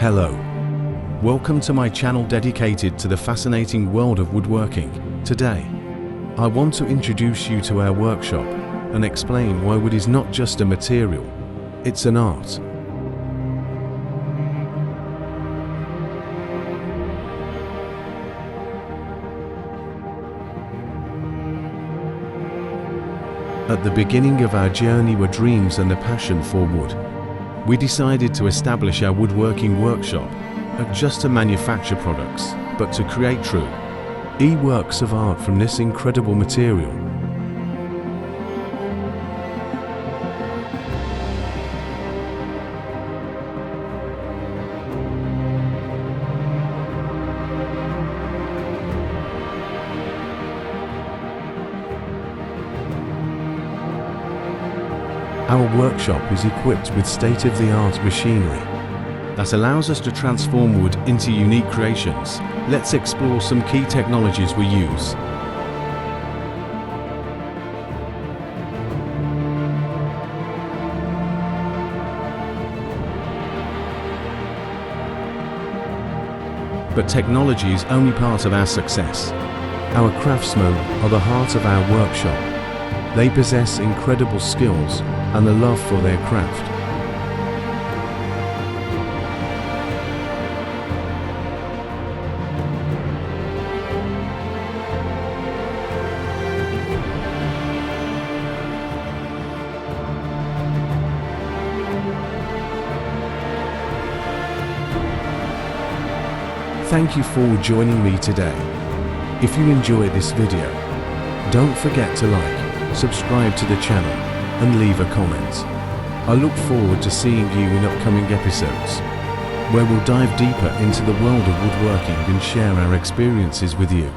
Hello. Welcome to my channel dedicated to the fascinating world of woodworking. Today, I want to introduce you to our workshop and explain why wood is not just a material, it's an art. At the beginning of our journey were dreams and a passion for wood. We decided to establish our woodworking workshop, not just to manufacture products, but to create true works of art from this incredible material. Our workshop is equipped with state-of-the-art machinery that allows us to transform wood into unique creations. Let's explore some key technologies we use. But technology is only part of our success. Our craftsmen are the heart of our workshop. They possess incredible skills and a love for their craft. Thank you for joining me today. If you enjoyed this video, don't forget to like, subscribe to the channel, and leave a comment. I look forward to seeing you in upcoming episodes, where we'll dive deeper into the world of woodworking and share our experiences with you.